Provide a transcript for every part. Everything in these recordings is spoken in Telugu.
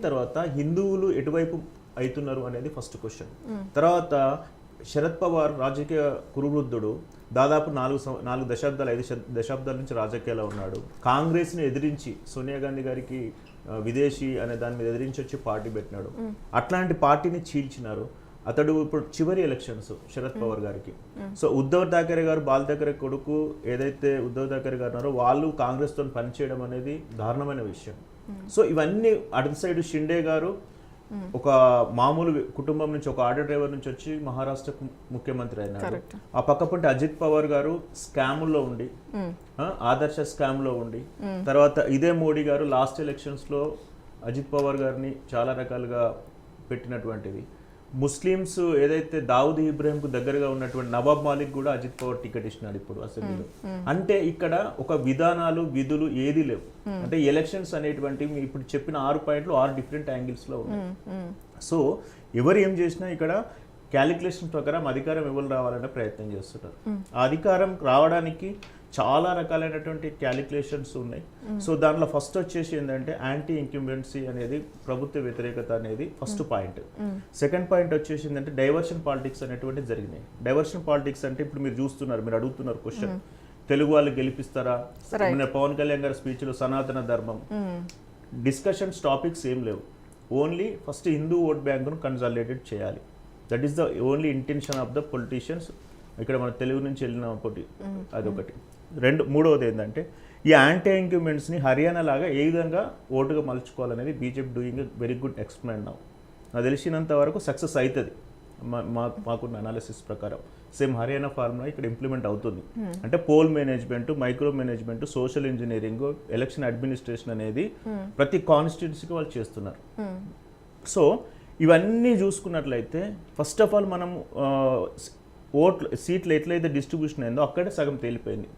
తర్వాత హిందువులు ఎటువైపు అవుతున్నారు అనేది ఫస్ట్ క్వశ్చన్. తర్వాత శరద్ పవార్ రాజకీయ కురువృద్ధుడు, దాదాపు 4 దశాబ్దాలు 5 దశాబ్దాల నుంచి రాజకీయాల్లో ఉన్నాడు. కాంగ్రెస్ని ఎదిరించి సోనియా గాంధీ గారికి విదేశీ అనే దాని మీద ఎదిరించి వచ్చి పార్టీ పెట్టినాడు. అట్లాంటి పార్టీని చీల్చినారు. అతడు ఇప్పుడు చివరి ఎలక్షన్స్ శరద్ పవార్ గారికి. సో ఉద్ధవ్ ఠాకరే గారు, బాల్ ఠాకరే కొడుకు ఏదైతే ఉద్ధవ్ ఠాకరే గారు ఉన్నారో వాళ్ళు కాంగ్రెస్తో పనిచేయడం అనేది దారుణమైన విషయం. సో ఇవన్నీ అటు సైడ్ షిండే గారు ఒక మామూలు కుటుంబం నుంచి, ఒక ఆటో డ్రైవర్ నుంచి వచ్చి మహారాష్ట్ర ముఖ్యమంత్రి అయినారు. ఆ పక్కపంటే అజిత్ పవార్ గారు స్కాముల్లో ఉండి, ఆదర్శ స్కామ్లో ఉండి, తర్వాత ఇదే మోడీ గారు లాస్ట్ ఎలక్షన్స్ లో అజిత్ పవార్ గారిని చాలా రకాలుగా పెట్టినటువంటిది. ముస్లిమ్స్ ఏదైతే దావుద్ ఇబ్రాహింకు దగ్గరగా ఉన్నటువంటి నవాబ్ మాలిక్ కూడా అజిత్ పవార్ టికెట్ ఇచ్చినాడు ఇప్పుడు అసెంబ్లీలో. అంటే ఇక్కడ ఒక విధానాలు విధులు ఏది లేవు. అంటే ఎలక్షన్స్ అనేటువంటివి ఇప్పుడు చెప్పిన 6 పాయింట్లు 6 డిఫరెంట్ యాంగిల్స్ లో ఉన్నాయి. సో ఎవరు ఏం చేసినా ఇక్కడ క్యాలిక్యులేషన్ ప్రకారం అధికారం ఎవరు రావాలనే ప్రయత్నం చేస్తున్నారు. ఆ అధికారం రావడానికి చాలా రకాలైనటువంటి క్యాలిక్యులేషన్స్ ఉన్నాయి. సో దాంట్లో ఫస్ట్ వచ్చేసి ఏంటంటే యాంటీ ఇంక్యుంబెన్సీ అనేది, ప్రభుత్వ వ్యతిరేకత అనేది ఫస్ట్ పాయింట్. సెకండ్ పాయింట్ వచ్చేసి ఏంటంటే డైవర్షన్ పాలిటిక్స్ అనేటువంటి జరిగినాయి. డైవర్షన్ పాలిటిక్స్ అంటే ఇప్పుడు మీరు చూస్తున్నారు, మీరు అడుగుతున్నారు క్వశ్చన్, తెలుగు వాళ్ళు గెలిపిస్తారా, పవన్ కళ్యాణ్ గారి స్పీచ్ లో సనాతన ధర్మం డిస్కషన్స్ టాపిక్స్ ఏం లేవు. ఓన్లీ ఫస్ట్ హిందూ ఓట్ బ్యాంకును కన్సాలిడేటెడ్ చేయాలి. That is the only intention of the politicians. ఇక్కడ మన తెలుగు నుంచి వెళ్ళిన ఒకటి అదొకటి. మూడవది ఏంటంటే ఈ యాంటీ ఇంక్యుమెంట్స్ని హర్యానా లాగా ఏ విధంగా ఓటుగా మలుచుకోవాలనేది BJP doing very good experiment now. నాకు తెలిసినంత వరకు సక్సెస్ అవుతుంది మాకున్న అనాలిసిస్ ప్రకారం. సేమ్ హర్యానా ఫార్ములా ఇక్కడ ఇంప్లిమెంట్ అవుతుంది. అంటే poll management, micro management, social engineering, election administration అనేది ప్రతి కాన్స్టిట్యున్సీకి వాళ్ళు చేస్తున్నారు. సో ఇవన్నీ చూసుకున్నట్లయితే ఫస్ట్ ఆఫ్ ఆల్ మనం సీట్లు ఎట్లయితే డిస్ట్రిబ్యూషన్ అయిందో అక్కడే సగం తేలిపోయింది.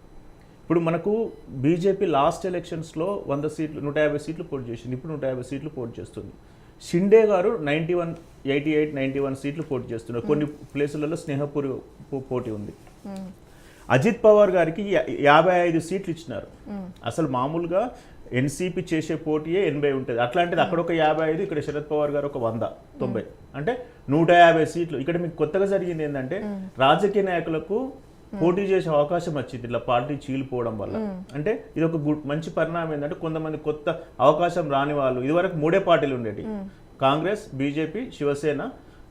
ఇప్పుడు మనకు బీజేపీ లాస్ట్ ఎలక్షన్స్లో 100 సీట్లు 150 సీట్లు పోటీ చేసింది. ఇప్పుడు 150 సీట్లు పోటీ చేస్తుంది. షిండే గారు 88, 91 సీట్లు పోటీ చేస్తున్నారు. కొన్ని ప్లేసులలో స్నేహపూర్ పోటీ ఉంది. అజిత్ పవార్ గారికి 55 సీట్లు ఇచ్చినారు. అసలు మామూలుగా ఎన్సీపీ చేసే పోటీయే 80 ఉంటుంది. అట్లాంటిది అక్కడ ఒక 55, ఇక్కడ శరద్ పవార్ గారు ఒక 100, 90, అంటే 150 సీట్లు. ఇక్కడ మీకు కొత్తగా జరిగింది ఏంటంటే రాజకీయ నాయకులకు పోటీ చేసే అవకాశం వచ్చింది ఇట్లా పార్టీ చీలిపోవడం వల్ల. అంటే ఇది ఒక మంచి పరిణామం. ఏంటంటే కొంతమంది కొత్త అవకాశం రాని వాళ్ళు, ఇదివరకు 3 పార్టీలు ఉండేవి, కాంగ్రెస్, బీజేపీ, శివసేన,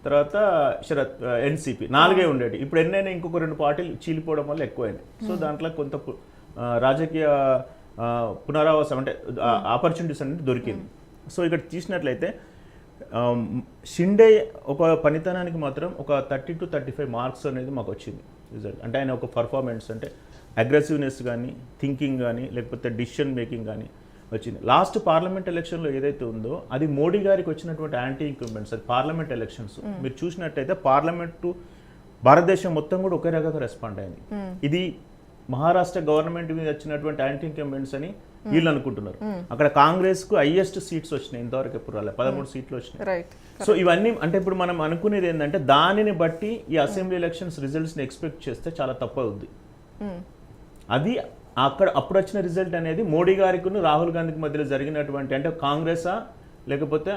తర్వాత ఎన్సీపీ 4 ఉండేవి. ఇప్పుడు ఎన్నైనా ఇంకొక 2 పార్టీలు చీలిపోవడం వల్ల ఎక్కువైనాయి. సో దాంట్లో కొంత రాజకీయ పునరావాసం అంటే ఆపర్చునిటీస్ అనేది దొరికింది. సో ఇక్కడ చూసినట్లయితే షిండే ఒక పనితనానికి మాత్రం ఒక 30 to 35 మార్క్స్ అనేది మాకు వచ్చింది రిజల్ట్. అంటే ఆయన ఒక పర్ఫార్మెన్స్ అంటే అగ్రెసివ్నెస్ కానీ, థింకింగ్ కానీ, లేకపోతే డిసిషన్ మేకింగ్ కానీ వచ్చింది. లాస్ట్ పార్లమెంట్ ఎలక్షన్లో ఏదైతే ఉందో అది మోడీ గారికి వచ్చినటువంటి యాంటీ ఇంక్యుంబెంట్స్. అది పార్లమెంట్ ఎలక్షన్స్ మీరు చూసినట్టయితే పార్లమెంటు భారతదేశం మొత్తం కూడా ఒకే రకంగా రెస్పాండ్ అయింది. ఇది మహారాష్ట్ర గవర్నమెంట్ మీద వచ్చినటువంటి యాంటీ ఇంక్యుంబెంట్స్ అని వీళ్ళు అనుకుంటున్నారు. అక్కడ కాంగ్రెస్ కు హైయెస్ట్ సీట్స్ వచ్చినాయి, ఇంతవరకు ఎప్పుడు రాలేదు, 13 సీట్లు వచ్చినాయి. సో ఇవన్నీ అంటే ఇప్పుడు మనం అనుకునేది ఏంటంటే దానిని బట్టి ఈ అసెంబ్లీ ఎలక్షన్స్ రిజల్ట్స్ ని ఎక్స్పెక్ట్ చేస్తే చాలా తప్పు అవుద్ది. అది అప్పుడు వచ్చిన రిజల్ట్ అనేది మోడీ గారికి రాహుల్ గాంధీకి మధ్యలో జరిగినటువంటి, అంటే కాంగ్రెసా లేకపోతే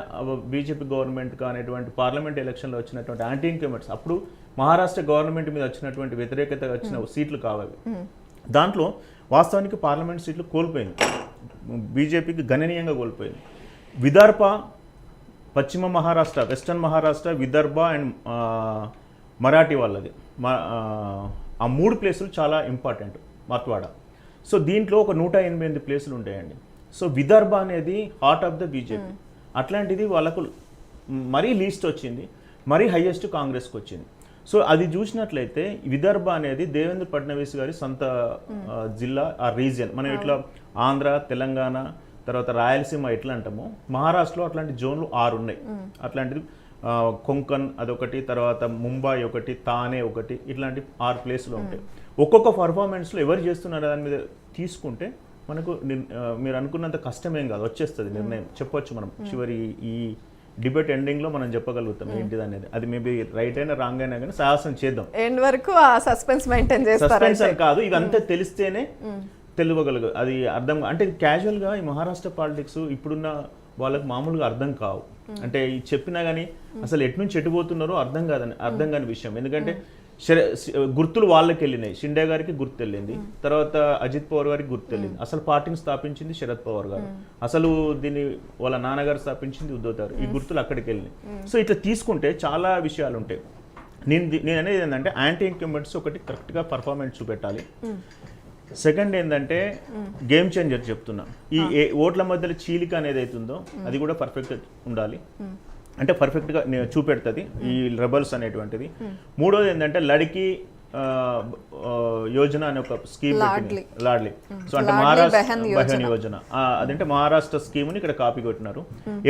బీజేపీ గవర్నమెంట్ అనేటువంటి పార్లమెంట్ ఎలక్షన్లో వచ్చినటువంటి యాంటీ ఇంక్యుమెంట్స్, అప్పుడు మహారాష్ట్ర గవర్నమెంట్ మీద వచ్చినటువంటి వ్యతిరేకత వచ్చిన సీట్లు కావాలి. దాంట్లో వాస్తవానికి పార్లమెంట్ సీట్లు కోల్పోయింది, బీజేపీకి గణనీయంగా కోల్పోయింది. విదర్భ, పశ్చిమ మహారాష్ట్ర, వెస్టర్న్ మహారాష్ట్ర, విదర్భ అండ్ మరాఠీ వాళ్ళది, ఆ 3 ప్లేసులు చాలా ఇంపార్టెంట్, మత్వాడ. సో దీంట్లో ఒక 188 ప్లేసులు ఉంటాయండి. సో విదర్భ అనేది హార్ట్ ఆఫ్ ద బీజేపీ. అట్లాంటిది వాళ్ళకు మరీ లీస్ట్ వచ్చింది, మరీ హైయెస్ట్ కాంగ్రెస్కి వచ్చింది. సో అది చూసినట్లయితే విదర్భ అనేది దేవేంద్ర ఫడ్నవీస్ గారి సొంత జిల్లా, ఆ రీజియన్. మనం ఇట్లా ఆంధ్ర, తెలంగాణ, తర్వాత రాయలసీమ ఎట్లా అంటామో మహారాష్ట్రలో అట్లాంటి జోన్లు 6 ఉన్నాయి. అట్లాంటిది కొంకన్ అదొకటి, తర్వాత ముంబై ఒకటి, తానే ఒకటి, ఇట్లాంటి 6 ప్లేసులు ఉంటాయి. ఒక్కొక్క పర్ఫార్మెన్స్లో ఎవరు చేస్తున్నారు దాని మీద తీసుకుంటే మనకు మీరు అనుకున్నంత కష్టమేం కాదు, వచ్చేస్తుంది నిర్ణయం. చెప్పొచ్చు మనం చివరి ఈ డిబేట్ ఎండింగ్ లో మనం చెప్పగలుగుతాం ఏంటిది అనేది. అది మేబీ రైట్ అయినా రాంగ్ అయినా కానీ సాహసం చేద్దాం. ఎండ్ వరకు ఆ సస్పెన్స్ మెయింటైన్ చేస్తారు. సస్పెన్స్ అని కాదు, ఇదంతా తెలిస్తేనే తెలియగలదు, అది అర్థం. అంటే క్యాజువల్గా ఈ మహారాష్ట్ర పాలిటిక్స్ ఇప్పుడున్న వాళ్ళకి మామూలుగా అర్థం కావు. అంటే చెప్పినా కానీ అసలు ఎటు నుంచి ఎటుపోతున్నారో అర్థం కాని విషయం. ఎందుకంటే గుర్తులు వాళ్ళకి వెళ్ళినాయి. షిండే గారికి గుర్తు వెళ్ళింది, తర్వాత అజిత్ పవార్ గారికి గుర్తు వెళ్ళింది. అసలు పార్టీని స్థాపించింది శరద్ పవార్ గారు, అసలు దీన్ని వాళ్ళ నాన్నగారు స్థాపించింది ఉద్ధవ్ గారు. ఈ గుర్తులు అక్కడికి వెళ్ళినాయి. సో ఇట్లా తీసుకుంటే చాలా విషయాలు ఉంటాయి. నేను అనేది ఏంటంటే యాంటీ ఇన్కంబెంట్స్ ఒకటి కరెక్ట్గా పర్ఫార్మెన్స్ చూపెట్టాలి. సెకండ్ ఏంటంటే గేమ్ చేంజర్ చెప్తున్నా. ఈ ఓట్ల మధ్యలో చీలిక అనేది అవుతుందో అది కూడా పర్ఫెక్ట్గా ఉండాలి, అంటే పర్ఫెక్ట్గా చూపెడుతుంది ఈ రెబల్స్ అనేటువంటిది. మూడోది ఏంటంటే లడికి యోజన అనే ఒక స్కీమ్ పెట్టింది, లాడ్లీ. సో అంటే మహారాష్ట్ర యోజన, అదంటే మహారాష్ట్ర స్కీమ్ని ఇక్కడ కాపీ కొట్టినారు.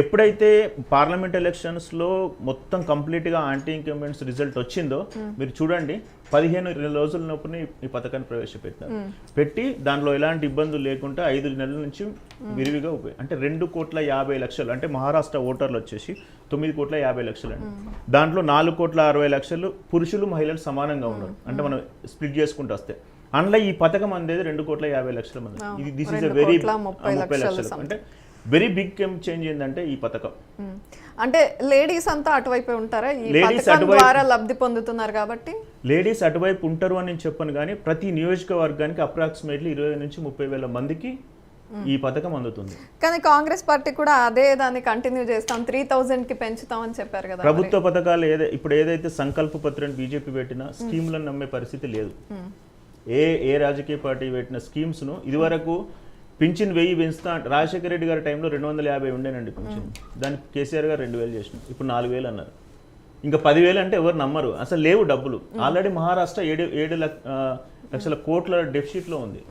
ఎప్పుడైతే పార్లమెంట్ ఎలక్షన్స్ లో మొత్తం కంప్లీట్ గా యాంటీ ఇన్కంబెంట్స్ రిజల్ట్ వచ్చిందో మీరు చూడండి, 15 రోజుల లోపునే ఈ పథకాన్ని ప్రవేశపెట్టినారు. పెట్టి దానిలో ఎలాంటి ఇబ్బందులు లేకుండా 5 నెలల నుంచి విరివిగా అంటే 2,50,00,000 అంటే మహారాష్ట్ర ఓటర్లు వచ్చేసి 9,50,00,000 అండి. దాంట్లో 4,60,00,000 పురుషులు మహిళలు సమానంగా ఉన్నారు. అంటే మనం స్ప్లిట్ చేసుకుంటూ వస్తే అందులో ఈ పథకం అందేది 2,50,00,000 మంది. ఇది దిస్ ఇస్ ఎ వెరీ 30,00,000 అంటే వెరీ బిగ్ చేంజ్ ఏంటంటే ఈ పథకం. అంటే లేడీస్ అంతా అటువైపే ఉంటారా ఈ పథకం ద్వారా లబ్ధి పొందుతున్నారు కాబట్టి? లేడీస్ అటువైపు ఉంటారు అని నేను చెప్పను, కానీ ప్రతి నియోజకవర్గానికి అప్రాక్సిమేట్లీ 20 నుంచి 30,000 మందికి ఈ పథకం అందుతుంది. కానీ కాంగ్రెస్ పార్టీ కూడా అదే దాన్ని కంటిన్యూ చేస్తాం, 3,000 కి పెంచుతామని చెప్పారు కదా. ప్రభుత్వ పథకాలు ఇప్పుడు ఏదైతే సంకల్ప పత్రాన్ని బీజేపీ పెట్టినా స్కీములను నమ్మే పరిస్థితి లేదు. ఏ రాజకీయ పార్టీ పెట్టిన స్కీమ్స్ ను ఇదివరకు పింఛన్ 1000 పెంచుతా, రాజశేఖర రెడ్డి గారి టైంలో 250 ఉండేనండి పింఛన్. దానికి కేసీఆర్ గారు 2,000 చేసినారు, ఇప్పుడు 4,000 అన్నారు. ఇంకా 10,000 అంటే ఎవరు నమ్మరు, అసలు లేవు డబ్బులు. ఆల్రెడీ మహారాష్ట్ర 7 లక్షల కోట్ల డెఫిసిట్ లో ఉంది.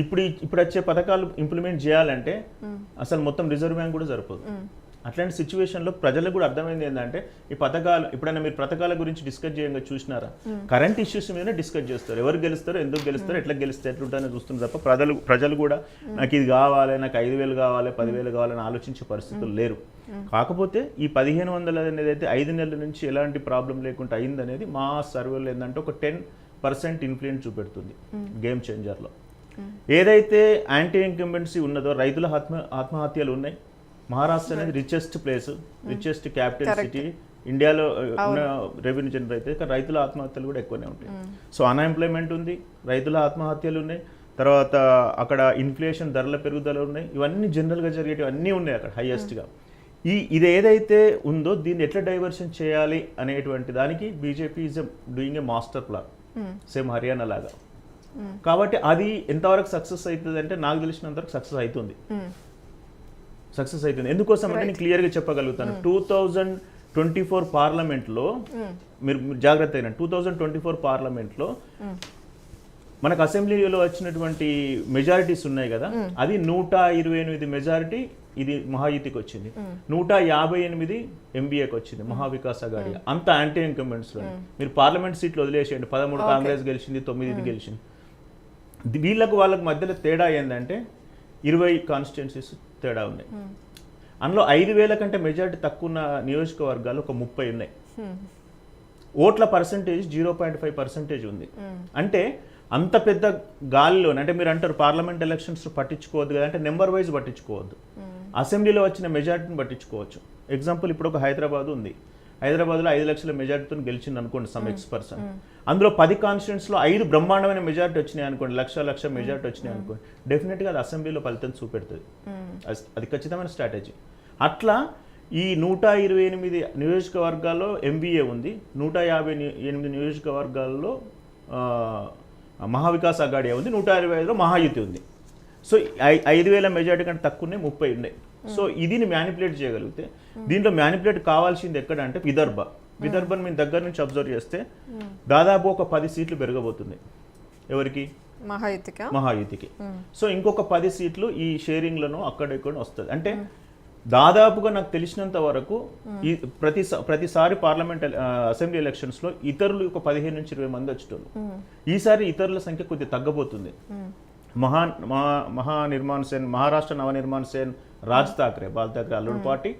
ఇప్పుడు వచ్చే పథకాలు ఇంప్లిమెంట్ చేయాలంటే అసలు మొత్తం రిజర్వ్ బ్యాంక్ కూడా సరిపోదు. అట్లాంటి సిచ్యువేషన్లో ప్రజలకు కూడా అర్థమైంది ఏంటంటే ఈ పథకాలు ఎప్పుడైనా మీరు పథకాల గురించి డిస్కస్ చేయంగా చూసినారా? కరెంట్ ఇష్యూస్ మీద డిస్కస్ చేస్తారు. ఎవరు గెలుస్తారో, ఎందుకు గెలుస్తారో, ఎట్లా గెలిస్తే ఎట్లుంటారని చూస్తున్నారు తప్ప ప్రజలు కూడా నాకు ఇది కావాలి, నాకు 5,000 కావాలి, 10,000 కావాలని ఆలోచించే పరిస్థితులు లేరు. కాకపోతే ఈ 1,500 అనేది అయితే 5 నెలల నుంచి ఎలాంటి ప్రాబ్లం లేకుండా అయిందనేది మా సర్వేలో ఏంటంటే ఒక 10% ఇన్ఫ్లుయెన్స్ చూపెడుతుంది గేమ్ చేంజర్లో. ఏదైతే యాంటీ ఇన్కంబెన్సీ ఉన్నదో రైతుల ఆత్మహత్యలు ఉన్నాయి. మహారాష్ట్ర అనేది richest place, richest capital city ఇండియాలో ఉన్న రెవెన్యూ జనరేట్ అయితే, కానీ రైతుల ఆత్మహత్యలు కూడా ఎక్కువనే ఉంటాయి. సో అన్ఎంప్లాయ్మెంట్ ఉంది, రైతుల ఆత్మహత్యలు ఉన్నాయి, తర్వాత అక్కడ ఇన్ఫ్లేషన్ ధరల పెరుగుదల ఉన్నాయి. ఇవన్నీ జనరల్గా జరిగేటివి అన్నీ ఉన్నాయి అక్కడ హైయెస్ట్గా. ఇది ఏదైతే ఉందో దీన్ని ఎట్లా డైవర్షన్ చేయాలి అనేటువంటి దానికి BJP is doing a master plan, same Haryana లాగా. కాబట్టి అది ఎంతవరకు సక్సెస్ అవుతుంది అంటే నాకు తెలిసినంతవరకు సక్సెస్ అవుతుంది. ఎందుకోసం అంటే నేను క్లియర్గా చెప్పగలుగుతాను. 2024 పార్లమెంట్లో మీరు జాగ్రత్త అయిన 2024 పార్లమెంట్లో మనకు అసెంబ్లీలో వచ్చినటువంటి మెజారిటీస్ ఉన్నాయి కదా, అది 128 మెజారిటీ ఇది మహాయుతికి వచ్చింది, 158 ఎంబీఏకి వచ్చింది మహావికాస్ అఘాడి. అంత యాంటీ ఇన్కంబెంట్స్ లో మీరు పార్లమెంట్ సీట్లు వదిలేసేయండి. 13 కాంగ్రెస్ గెలిచింది, 9 ఇది గెలిచింది. వాళ్ళకి మధ్యలో తేడా ఏంటంటే 20 కాన్స్టిట్యున్సీస్ తేడా ఉన్నాయి. అందులో 5,000 కంటే మెజారిటీ తక్కువ ఉన్న నియోజకవర్గాలు ఒక 30 ఉన్నాయి. ఓట్ల పర్సంటేజ్ 0.5% ఉంది. అంటే అంత పెద్ద గాలిలో, అంటే మీరు అంటారు పార్లమెంట్ ఎలక్షన్స్ పట్టించుకోవద్దు కదా అంటే, నెంబర్ వైజ్ పట్టించుకోవద్దు, అసెంబ్లీలో వచ్చిన మెజారిటీని పట్టించుకోవచ్చు. ఎగ్జాంపుల్ ఇప్పుడు ఒక హైదరాబాద్ ఉంది, హైదరాబాద్లో 5 లక్షల మెజారిటీతో గెలిచింది అనుకోండి సమ్ ఎక్స్%. అందులో 10 కాన్స్టిట్యూన్స్లో 5 బ్రహ్మాండమైన మెజారిటీ వచ్చినాయి అనుకోండి, లక్ష మెజారిటీ వచ్చినాయి అనుకోండి, డెఫినెట్గా అది అసెంబ్లీలో ఫలితం చూపెడుతుంది. అది ఖచ్చితమైన స్ట్రాటజీ. అట్లా ఈ 128 నియోజకవర్గాల్లో ఎంబీఏ ఉంది, 158 నియోజకవర్గాల్లో మహావికాస్ అఘాడి ఉంది, 125లో మహాయుతి ఉంది. సో 5,000 మెజారిటీ కంటే తక్కువనే 30 ఉన్నాయి. సో ఇది మ్యానిపులేట్ చేయగలిగితే, దీంట్లో మ్యానిపులేట్ కావాల్సింది ఎక్కడ అంటే విదర్భను మేము దగ్గర నుంచి అబ్జర్వ్ చేస్తే దాదాపు ఒక 10 సీట్లు పెరగబోతుంది. ఎవరికి? మహాయుతికి. సో ఇంకొక 10 సీట్లు ఈ షేరింగ్లను అక్కడెక్కడ వస్తుంది. అంటే దాదాపుగా నాకు తెలిసినంత వరకు ఈ ప్రతిసారి పార్లమెంట్ అసెంబ్లీ ఎలక్షన్స్ లో ఇతరులు ఒక 15 నుంచి 20 మంది వచ్చేటోళ్ళు. ఈసారి ఇతరుల సంఖ్య కొద్దిగా తగ్గబోతుంది. మహానిర్మాణ్ సేన్, మహారాష్ట్ర నవనిర్మాణ్ సేన్, బాల్ ఠాక్రే అల్లుడు పార్టీ,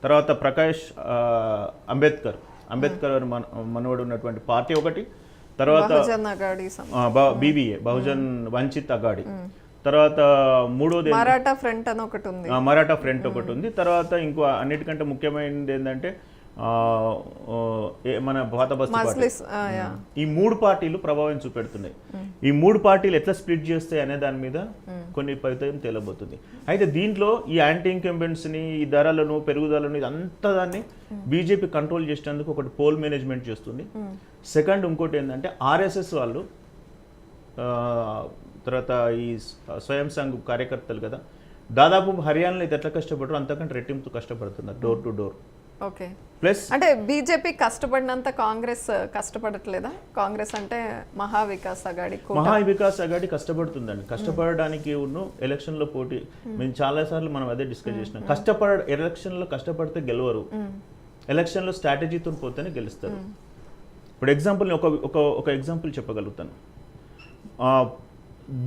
తర్వాత ప్రకాష్ అంబేద్కర్ మనవడు ఉన్నటువంటి పార్టీ ఒకటి, తర్వాత బీబీఏ బహుజన్ వంచిత్ అఘాడి, తర్వాత మూడోది మరాఠా ఫ్రంట్ అని ఒకటి ఉంది. మరాఠా ఫ్రంట్ ఒకటి ఉంది. తర్వాత ఇంకో అన్నిటికంటే ముఖ్యమైనది ఏంటంటే మన పాత బస్తీ పార్టీ. ఈ 3 పార్టీలు ప్రభావం చూపెడుతున్నాయి. ఈ 3 పార్టీలు ఎట్లా స్ప్లిట్ చేస్తాయి అనే దాని మీద కొన్ని ఫలితం తేలబోతుంది. అయితే దీంట్లో ఈ యాంటీ ఇంకంబెంట్స్ని, ఈ ధరలను, పెరుగుదలను, ఇదంతా దాన్ని బీజేపీ కంట్రోల్ చేసేందుకు ఒకటి పోల్ మేనేజ్మెంట్ చేస్తుంది. సెకండ్ ఇంకోటి ఏంటంటే ఆర్ఎస్ఎస్ వాళ్ళు, తర్వాత ఈ స్వయం సంఘ్ కార్యకర్తలు కదా, దాదాపు హర్యానాలో అయితే ఎట్లా కష్టపడరు అంతకంటే రెట్టింపు కష్టపడుతున్నారు door to door. Okay, plus అంటే బీజేపీ కష్టపడినంత కాంగ్రెస్ కష్టపడట్లేదా? కాంగ్రెస్ అంటే మహావికాస్ అగాడి కష్టపడుతుందండి. కష్టపడడానికి ఎలక్షన్లో పోటీ, మేము చాలాసార్లు మనం అదే డిస్కస్ చేసినాం. ఎలక్షన్లో కష్టపడితే గెలవరు, ఎలక్షన్లో స్ట్రాటజీతో పోతేనే గెలుస్తారు. ఇప్పుడు ఎగ్జాంపుల్ ఒక ఎగ్జాంపుల్ చెప్పగలుగుతాను.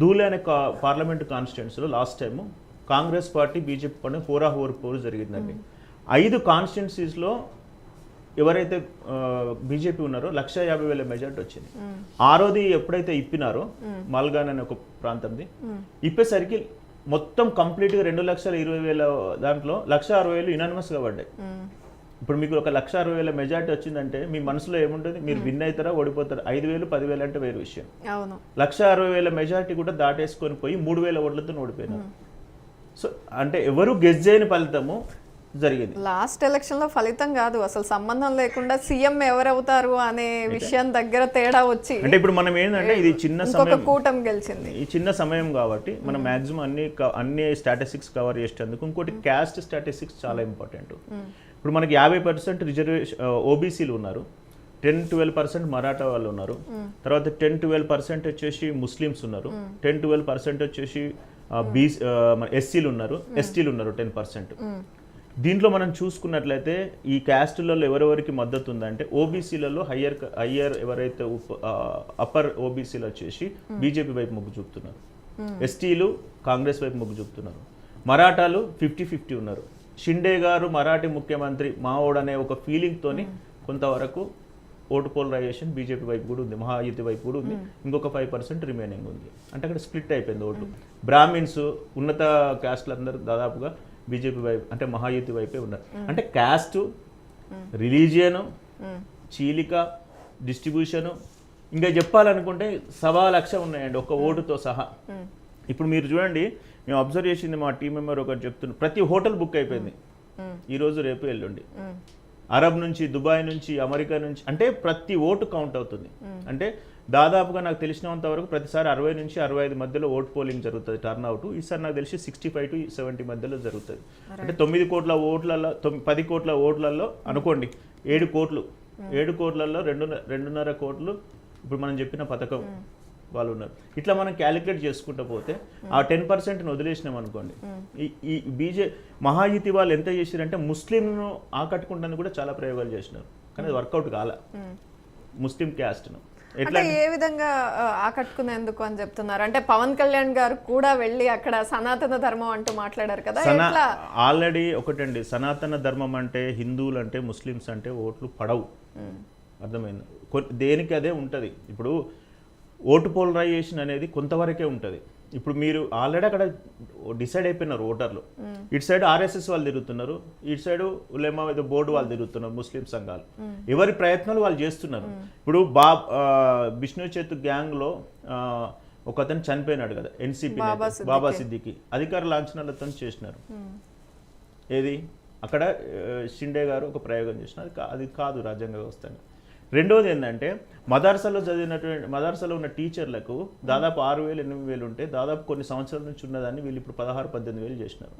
ధూలే అనే పార్లమెంట్ కాన్స్టిట్యున్సీలో last time Congress party BJP party హోరాహోరు పోరు జరిగిందండి. 5 కాన్స్టిట్యున్సీస్లో ఎవరైతే బీజేపీ ఉన్నారో 150,000 మెజార్టీ వచ్చింది. ఆరోది ఎప్పుడైతే ఇప్పినారో మాల్గాన్ అనే ఒక ప్రాంతంది ఇప్పేసరికి మొత్తం కంప్లీట్గా 2,20,000 దాంట్లో 160,000 యునానిమస్గా పడ్డాయి. ఇప్పుడు మీకు 1,60,000 మెజార్టీ వచ్చిందంటే మీ మనసులో ఏముంటుంది? మీరు విన్ అవుతారా, ఓడిపోతారా? 5,000, 10,000 అంటే వేరే విషయం. 1,60,000 మెజార్టీ కూడా దాటేసుకొని పోయి 3,000 ఓట్లతో ఓడిపోయినారు. సో అంటే ఎవరు గెస్ చేయని ఫలితము జరిగింది. లాస్ట్ ఎలక్షన్ లో ఫలితం కాదు, అసలు సంబంధం లేకుండా సీఎం ఎవరవుతారు అనే విషయం దగ్గర తేడా వచ్చి, అంటే ఇప్పుడు మనం ఏంటంటే ఇది చిన్న సమయం, కూటమి గెలిచింది. ఈ చిన్న సమయం కాబట్టి మనం మాక్సిమం అన్ని స్టాటిస్టిక్స్ కవర్ చేసేందుకు ఇంకోటి క్యాస్ట్ స్టాటిస్టిక్స్ చాలా ఇంపార్టెంట్. ఇప్పుడు మనకి 50% రిజర్వేషన్ ఓబీసీలు ఉన్నారు, 10-12% మరాఠా వాళ్ళు ఉన్నారు, తర్వాత 10-12% వచ్చేసి ముస్లిమ్స్ ఉన్నారు, 10-12% వచ్చేసి ఎస్సీలు ఉన్నారు, ఎస్టీలు ఉన్నారు 10%. దీంట్లో మనం చూసుకున్నట్లయితే ఈ క్యాస్టులలో ఎవరెవరికి మద్దతు ఉందంటే ఓబీసీలలో హయ్యర్ ఎవరైతే అప్పర్ ఓబీసీలు వచ్చేసి బీజేపీ వైపు మొగ్గు చూపుతున్నారు, ఎస్టీలు కాంగ్రెస్ వైపు మొగ్గు చూపుతున్నారు, మరాఠాలు 50-50 ఉన్నారు. షిండే గారు మరాఠీ ముఖ్యమంత్రి మావోడ్ అనే ఒక ఫీలింగ్తోని కొంతవరకు ఓటు పోలరైజేషన్ బీజేపీ వైపు కూడా ఉంది, మహాయుతి వైపు కూడా ఉంది, ఇంకొక 5% రిమైనింగ్ ఉంది. అంటే అక్కడ స్ప్లిట్ అయిపోయింది ఓటు. బ్రాహ్మిన్స్, ఉన్నత క్యాస్ట్లందరూ దాదాపుగా బీజేపీ వైపు అంటే మహాయుతి వైపే ఉన్నారు. అంటే క్యాస్టు, రిలీజియను, చీలిక, డిస్ట్రిబ్యూషను, ఇంకా చెప్పాలనుకుంటే 1,00,000 ఉన్నాయండి ఒక ఓటుతో సహా. ఇప్పుడు మీరు చూడండి, మేము అబ్జర్వ్ చేసింది, మా టీం మెంబర్ ఒకటి చెప్తున్నారు, ప్రతి హోటల్ బుక్ అయిపోయింది ఈరోజు, రేపు, ఎల్లుండి. అరబ్ నుంచి, దుబాయ్ నుంచి, అమెరికా నుంచి, అంటే ప్రతి ఓటు కౌంట్ అవుతుంది. అంటే దాదాపుగా నాకు తెలిసినంత వరకు ప్రతిసారి 60 నుంచి 65 మధ్యలో ఓట్ పోలింగ్ జరుగుతుంది, టర్న్అవుట్. ఈసారి నాకు తెలిసి 65 to 70 మధ్యలో జరుగుతుంది. అంటే 9 కోట్ల ఓట్లలో 10 కోట్ల ఓట్లలో అనుకోండి 7 కోట్లు, 7 కోట్లలో 2.5 కోట్లు ఇప్పుడు మనం చెప్పిన పథకం వాళ్ళు ఉన్నారు. ఇట్లా మనం క్యాలిక్యులేట్ చేసుకుంటూ పోతే ఆ 10%ని వదిలేసినాం అనుకోండి. ఈ మహాయుతి వాళ్ళు ఎంత చేశారంటే ముస్లింను ఆకట్టుకుంటానికి కూడా చాలా ప్రయోగాలు చేసినారు, కానీ అది వర్కౌట్ కాల. ముస్లిం క్యాస్ట్ను ఎట్లా ఏ విధంగా ఆకట్టుకునేందుకు అని చెప్తున్నారు? అంటే పవన్ కళ్యాణ్ గారు కూడా వెళ్ళి అక్కడ సనాతన ధర్మం అంటూ మాట్లాడారు కదా. ఆల్రెడీ ఒకటండి, సనాతన ధర్మం అంటే హిందువులు అంటే ముస్లిమ్స్ అంటే ఓట్లు పడవు, అర్థమైంది? దేనికి అదే ఉంటుంది. ఇప్పుడు ఓటు పోలరైజేషన్ అనేది కొంతవరకే ఉంటుంది. ఇప్పుడు మీరు ఆల్రెడీ అక్కడ డిసైడ్ అయిపోయినారు ఓటర్లు. ఇటు సైడ్ ఆర్ఎస్ఎస్ వాళ్ళు తిరుగుతున్నారు, ఇటు సైడ్ ఉలెమా బోర్డు వాళ్ళు తిరుగుతున్నారు, ముస్లిం సంఘాలు. ఎవరి ప్రయత్నాలు వాళ్ళు చేస్తున్నారు. ఇప్పుడు బిష్ణు చేతు గ్యాంగ్లో ఒక అతను చనిపోయినాడు కదా, ఎన్సీపీ బాబా సిద్దికి, అధికార లాంఛనాలతో చేసినారు. ఏది అక్కడ షిండే గారు ఒక ప్రయోగం చేసినారు, అది కాదు రాజ్యాంగ వ్యవస్థ. రెండవది ఏంటంటే మదర్సాలో ఉన్న టీచర్లకు దాదాపు 6,000-8,000 ఉంటే దాదాపు కొన్ని సంవత్సరాల నుంచి ఉన్నదాన్ని వీళ్ళు ఇప్పుడు 16,000-18,000 చేసినారు.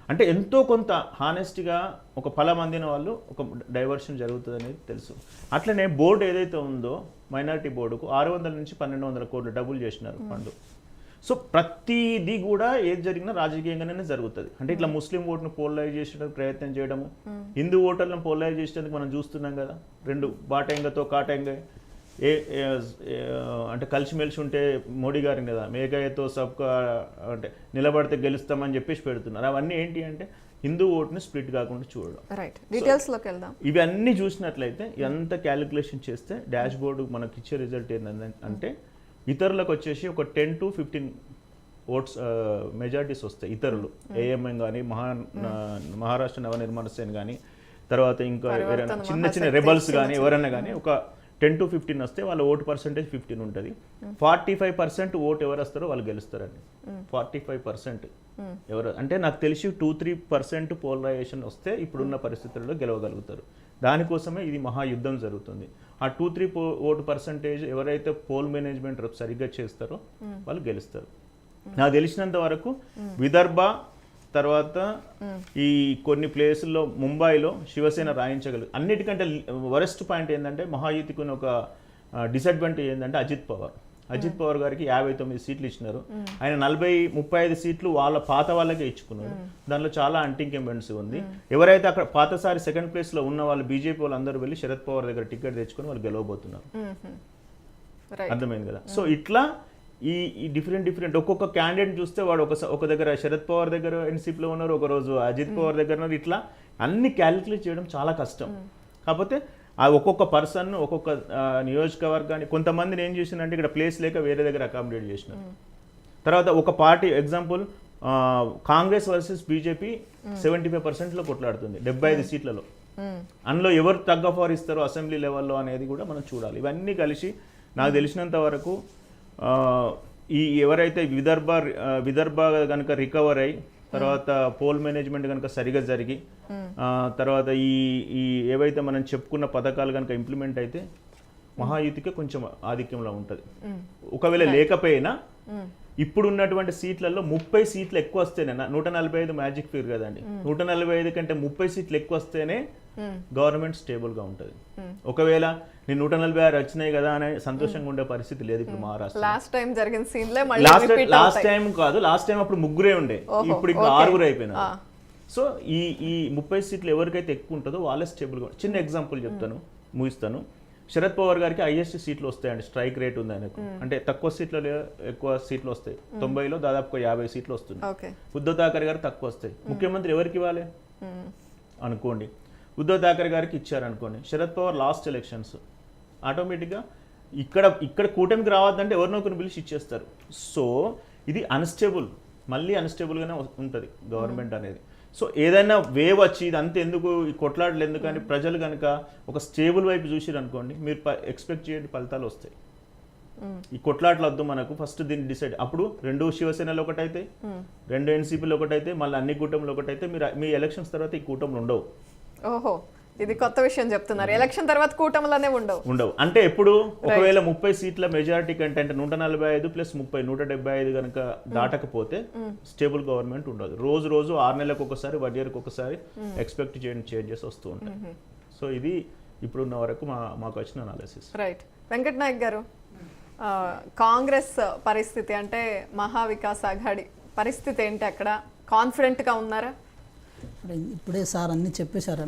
అంటే ఎంతో కొంత హానెస్ట్గా ఒక ఫలం అందిన వాళ్ళు ఒక డైవర్షన్ జరుగుతుంది అనేది తెలుసు. అట్లనే బోర్డు ఏదైతే ఉందో మైనారిటీ బోర్డుకు 600 నుంచి 1,200 కోట్లు డబ్బులు చేసినారు ఫండ్. సో ప్రతిదీ కూడా ఏది జరిగినా రాజకీయంగానే జరుగుతుంది. అంటే ఇట్లా ముస్లిం ఓటును పోలరైజ్ చేసేందుకు ప్రయత్నం చేయడము, హిందూ ఓటర్లను పోలరైజ్ చేసేందుకు మనం చూస్తున్నాం కదా. 2 బాటంగతో కాటంగ అంటే కలిసిమెలిసి ఉంటే మోడీ గారిని కదా, మేఘాయతో సబ్కా అంటే నిలబడితే గెలుస్తామని చెప్పేసి పెడుతున్నారు. అవన్నీ ఏంటి అంటే హిందూ ఓటుని స్ప్లిట్ కాకుండా చూడడం. ఇవన్నీ చూసినట్లయితే ఎంత క్యాలిక్యులేషన్ చేస్తే డాష్ బోర్డు మనకి ఇచ్చే రిజల్ట్ ఏంటంటే ఇతరులకు వచ్చేసి ఒక 10 to 15 ఓట్స్ మెజారిటీస్ వస్తాయి ఇతరులు, ఏఎంఎం కానీ మహారాష్ట్ర నవనిర్మాణ సేన కానీ, తర్వాత ఇంకా ఎవరైనా చిన్న చిన్న రెబల్స్ కానీ ఎవరైనా కానీ ఒక 10 to 15 వస్తే వాళ్ళ ఓటు పర్సెంటేజ్ 15 ఉంటుంది. 45% ఓటు ఎవరు వస్తారో వాళ్ళు గెలుస్తారండి. 45% ఎవరు అంటే నాకు తెలిసి 2-3% పోలరైజేషన్ వస్తే ఇప్పుడున్న పరిస్థితుల్లో గెలవగలుగుతారు. దానికోసమే ఇది మహాయుద్ధం జరుగుతుంది. ఆ 2-3 ఓటు పర్సెంటేజ్ ఎవరైతే పోల్ మేనేజ్మెంట్ సరిగ్గా చేస్తారో వాళ్ళు గెలుస్తారు. నాకు తెలిసినంత వరకు విదర్భ తర్వాత ఈ కొన్ని ప్లేసుల్లో ముంబైలో శివసేన రాయించగలదు. అన్నిటికంటే వరెస్ట్ పాయింట్ ఏంటంటే మహాయుతికి ఒక డిసడ్వాంటేజ్ ఏంటంటే అజిత్ పవార్ గారికి 59 సీట్లు ఇచ్చినారు. ఆయన 35 సీట్లు వాళ్ళ పాత వాళ్ళకే ఇచ్చుకున్నారు. దానిలో చాలా అంటింకెంబెన్సీ ఉంది. ఎవరైతే అక్కడ పాతసారి సెకండ్ ప్లేస్లో ఉన్న వాళ్ళు బీజేపీ వాళ్ళు అందరూ వెళ్ళి శరద్ పవార్ దగ్గర టికెట్ తెచ్చుకొని వాళ్ళు గెలవబోతున్నారు. అర్థమైంది కదా. సో ఇట్లా ఈ డిఫరెంట్ ఒక్కొక్క క్యాండిడేట్ చూస్తే వాడు ఒక దగ్గర శరద్ పవార్ దగ్గర ఎన్సీపీలో ఉన్నారు, ఒక రోజు అజిత్ పవార్ దగ్గర ఉన్నారు. ఇట్లా అన్ని క్యాలిక్యులేట్ చేయడం చాలా కష్టం. కాకపోతే ఆ ఒక్కొక్క పర్సన్ ఒక్కొక్క నియోజకవర్గాన్ని కొంతమందిని ఏం చేసిందంటే ఇక్కడ ప్లేస్ లేక వేరే దగ్గర అకామిడేట్ చేసినారు. తర్వాత ఒక party example Congress versus BJP 75%లో కొట్లాడుతుంది 75 సీట్లలో. అందులో ఎవరు టగ్ ఆఫ్ వార్ ఇస్తారో అసెంబ్లీ లెవెల్లో అనేది కూడా మనం చూడాలి. ఇవన్నీ కలిసి నాకు తెలిసినంత వరకు ఈ ఎవరైతే విదర్భ కనుక రికవర్ అయ్యి తర్వాత పోల్ మేనేజ్మెంట్ కనుక సరిగా జరిగి తర్వాత ఈ ఏవైతే మనం చెప్పుకున్న పథకాలు కనుక ఇంప్లిమెంట్ అయితే మహాయుతికి కొంచెం ఆధిక్యంలో ఉంటుంది. ఒకవేళ లేకపోయినా ఇప్పుడు ఉన్నటువంటి సీట్లలో 30 సీట్లు ఎక్కువ వస్తేనే 145 మ్యాజిక్ ఫిగర్ కదండి. 145 కంటే 30 సీట్లు ఎక్కువ వస్తేనే గవర్నమెంట్ స్టేబుల్గా ఉంటుంది. ఒకవేళ నేను 146 వచ్చినాయి కదా అని సంతోషంగా ఉండే పరిస్థితి లేదు ఇప్పుడు మహారాష్ట్ర. లాస్ట్ టైం జరిగిన సీన్లే లాస్ట్ టైం కాదు, లాస్ట్ టైం అప్పుడు 3 ఉండే, ఇప్పుడు ఇంకా 6 అయిపోయినారు. సో ఈ 30 సీట్లు ఎవరికైతే ఎక్కువ ఉంటుందో వాళ్ళే స్టేబుల్గా. చిన్న ఎగ్జాంపుల్ చెప్తాను, ముగిస్తాను. శరద్ పవార్ గారికి హైయెస్ట్ సీట్లు వస్తాయండి, స్ట్రైక్ రేట్ ఉంది ఆయనకు. అంటే తక్కువ సీట్లలో ఎక్కువ సీట్లు వస్తాయి. 90లో దాదాపు 50 సీట్లు వస్తుంది. ఉద్ధవ్ ఠాకరే గారికి తక్కువ వస్తాయి. ముఖ్యమంత్రి ఎవరికి ఇవ్వాలి అనుకోండి, ఉద్ధవ్ ఠాకరే గారికి ఇచ్చారనుకోండి. శరద్ పవార్ లాస్ట్ ఎలక్షన్స్ ఆటోమేటిక్గా ఇక్కడ కూటమికి రావద్దంటే ఎవరినొకరిని పిలిచి ఇచ్చేస్తారు. సో ఇది అన్స్టేబుల్, మళ్ళీ అన్స్టేబుల్గానే ఉంటుంది గవర్నమెంట్ అనేది. సో ఏదైనా వేవ్ వచ్చి ఇది అంత ఎందుకు ఈ కొట్లాటలు ఎందుకని ప్రజలు కనుక ఒక స్టేబుల్ వైపు చూసిరు అనుకోండి, మీరు ఎక్స్పెక్ట్ చేయండి ఫలితాలు వస్తాయి. ఈ కొట్లాటలు వద్దు మనకు, ఫస్ట్ దీన్ని డిసైడ్. అప్పుడు 2 శివసేనలు ఒకటైతే, 2 ఎన్సీపీలు ఒకటైతే, మళ్ళీ అన్ని కూటములు ఒకటైతే మీ ఎలక్షన్స్ తర్వాత ఈ కూటములు ఉండవు. ఓహో, ఇది కొత్త విషయం చెప్తున్నారు. ఎలక్షన్ తర్వాత కూటములనే ఉండవు. అంటే ఎప్పుడు ఒకవేళ 30 సీట్ల మెజారిటీ కంటే అంటే 145 + 30 175 కనుక దాటకపోతే స్టేబుల్ గవర్నమెంట్ ఉండదు. రోజు 6 నెలలకు ఒకసారి 1 ఇయర్కి ఒకసారి ఎక్స్పెక్ట్ చేయని చేంజెస్ వస్తూ ఉంటాయి. సో ఇది ఇప్పుడున్న వరకు మాకు వచ్చిన అనాలిసిస్. రైట్. వెంకట్ నాయక్ గారు, కాంగ్రెస్ పరిస్థితి అంటే మహావికాస్ అఘాడి పరిస్థితి ఏంటి? అక్కడ కాన్ఫిడెంట్గా ఉన్నారా? ఇప్పుడే సార్ అన్ని చెప్పేశారు.